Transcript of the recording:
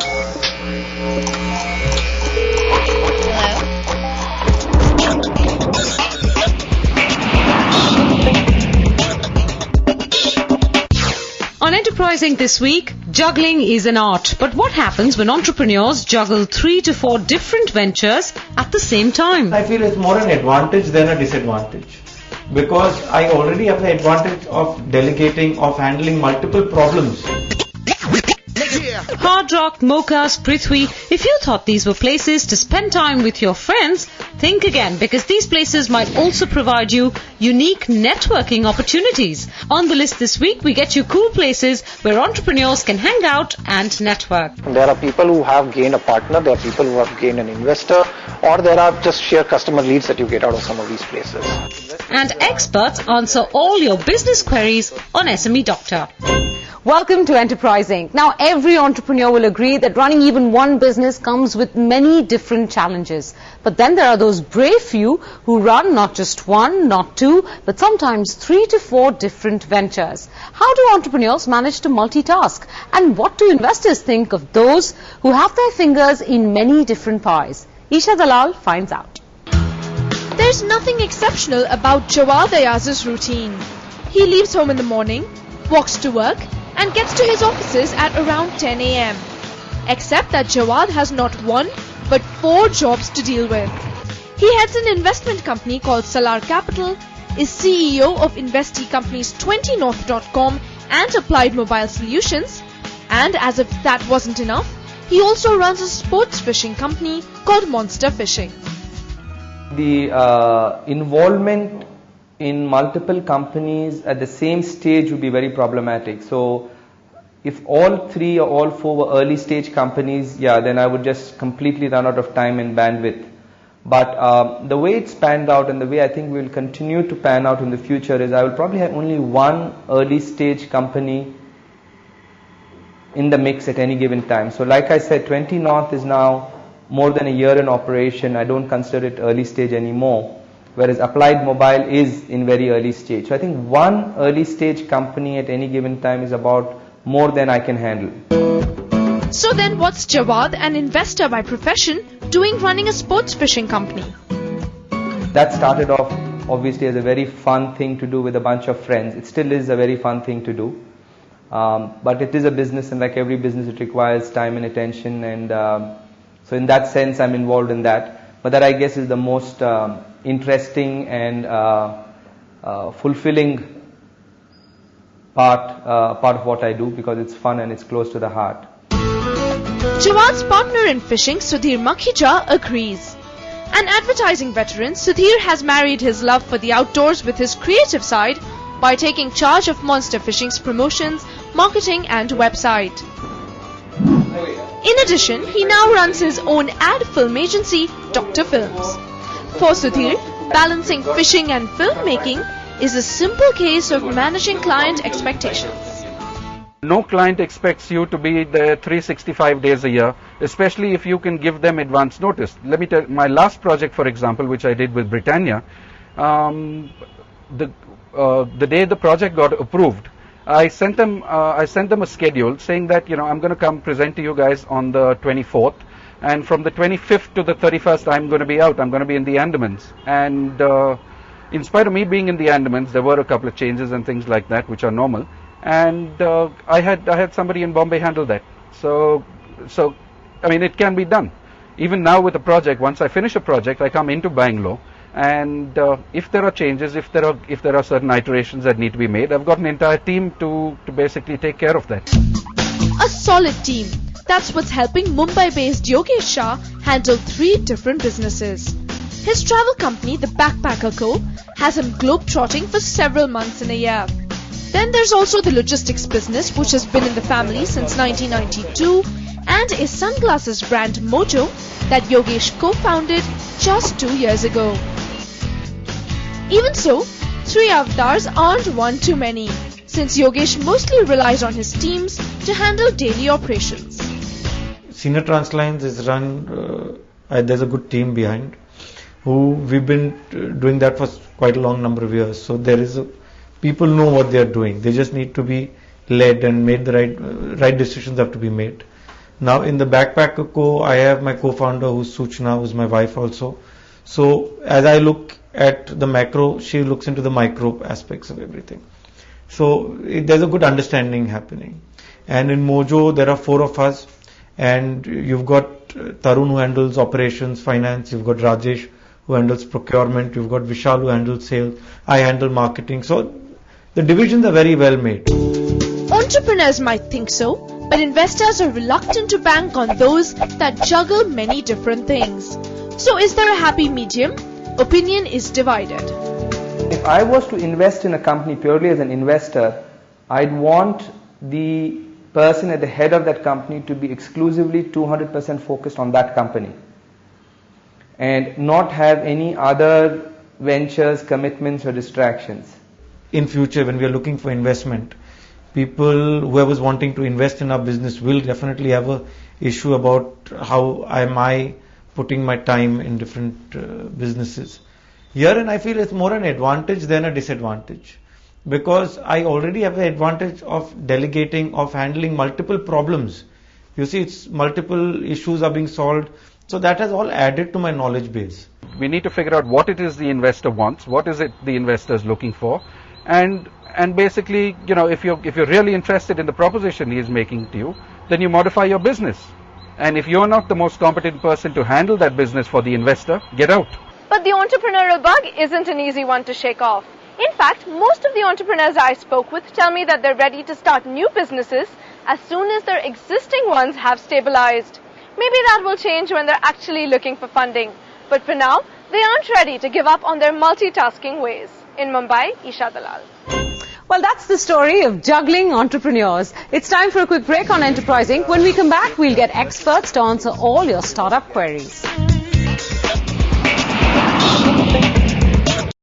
On Enterprising this week, juggling is an art. But what happens when entrepreneurs juggle 3 to 4 different ventures at the same time? I feel it's more an advantage than a disadvantage, because I already have the advantage of delegating, of handling multiple problems. Hard Rock, Mocha's, Prithvi, if you thought these were places to spend time with your friends, think again, because these places might also provide you unique networking opportunities. On the list this week, we get you cool places where entrepreneurs can hang out and network. There are people who have gained a partner, there are people who have gained an investor, or there are just sheer customer leads that you get out of some of these places. And experts answer all your business queries on SME Doctor. Welcome to Enterprising. Now, every entrepreneur will agree that running even one business comes with many different challenges. But then there are those brave few who run not just one, not two, but sometimes 3 to 4 different ventures. How do entrepreneurs manage to multitask? And what do investors think of those who have their fingers in many different pies? Isha Dalal finds out. There's nothing exceptional about Jawad Ayaz's routine. He leaves home in the morning, walks to work, and gets to his offices at around 10 a.m. Except that Jawad has not one, but 4 jobs to deal with. He heads an investment company called Salar Capital, is CEO of investee companies 20north.com and Applied Mobile Solutions, and as if that wasn't enough, he also runs a sports fishing company called Monster Fishing. The involvement in multiple companies at the same stage would be very problematic. So if all 3 or all 4 were early stage companies, yeah, then I would just completely run out of time and bandwidth. But the way it's panned out and the way I think we will continue to pan out in the future is I will probably have only one early stage company in the mix at any given time. So like I said, 20 North is now more than a year in operation. I don't consider it early stage anymore. Whereas Applied Mobile is in very early stage. So I think one early stage company at any given time is about more than I can handle. So then what's Jawad, an investor by profession, doing running a sports fishing company? That started off obviously as a very fun thing to do with a bunch of friends. It still is a very fun thing to do. But it is a business, and like every business it requires time and attention, and so in that sense I'm involved in that. But that I guess is the most interesting and fulfilling part of what I do, because it's fun and it's close to the heart. Jawad's partner in fishing, Sudhir Makhija, agrees. An advertising veteran, Sudhir has married his love for the outdoors with his creative side by taking charge of Monster Fishing's promotions, marketing and website. In addition, he now runs his own ad film agency, Dr. Films. For Sudhir, balancing fishing and filmmaking is a simple case of managing client expectations. No client expects you to be there 365 days a year, especially if you can give them advance notice. Let me tell you, my last project, for example, which I did with Britannia, the day the project got approved, I sent them a schedule saying that, you know, I'm going to come present to you guys on the 24th, and from the 25th to the 31st I'm going to be out. I'm going to be in the Andamans, and in spite of me being in the Andamans, there were a couple of changes and things like that which are normal, and I had somebody in Bombay handle that. So I mean, it can be done. Even now with a project, once I finish a project, I come into Bangalore, and if there are changes, if there are certain iterations that need to be made, I've got an entire team to basically take care of that. A solid team. That's what's helping Mumbai-based Yogesh Shah handle 3 different businesses. His travel company, the Backpacker Co., has him globe-trotting for several months in a year. Then there's also the logistics business, which has been in the family since 1992, and a sunglasses brand Mojo that Yogesh co-founded just 2 years ago. Even so, 3 avatars aren't one too many, since Yogesh mostly relies on his teams to handle daily operations. Senior Translines is run, there's a good team behind, who we've been doing that for quite a long number of years. So there is people know what they are doing. They just need to be led and made the right decisions have to be made. Now in the Backpacker Co, I have my co-founder who's Suchna, who's my wife also. So as I look at the macro, she looks into the micro aspects of everything. So there's a good understanding happening. And in Mojo, there are 4 of us, and you've got Tarun who handles operations, finance, you've got Rajesh who handles procurement, you've got Vishal who handles sales, I handle marketing. So the divisions are very well made. Entrepreneurs might think so, but investors are reluctant to bank on those that juggle many different things. So is there a happy medium? Opinion is divided. If I was to invest in a company purely as an investor, I'd want the person at the head of that company to be exclusively 200% focused on that company and not have any other ventures, commitments or distractions. In future, when we are looking for investment, people, whoever's wanting to invest in our business will definitely have a issue about how am I putting my time in different businesses. Herein I feel it's more an advantage than a disadvantage, because I already have the advantage of delegating, of handling multiple problems. You see, it's multiple issues are being solved. So that has all added to my knowledge base. We need to figure out what it is the investor wants, what is it the investor is looking for, and basically, you know, if you're really interested in the proposition he is making to you, then you modify your business. And if you're not the most competent person to handle that business for the investor, get out. But the entrepreneurial bug isn't an easy one to shake off. In fact, most of the entrepreneurs I spoke with tell me that they're ready to start new businesses as soon as their existing ones have stabilized. Maybe that will change when they're actually looking for funding. But for now, they aren't ready to give up on their multitasking ways. In Mumbai, Isha Dalal. Well, that's the story of juggling entrepreneurs. It's time for a quick break on Enterprising. When we come back, we'll get experts to answer all your startup queries.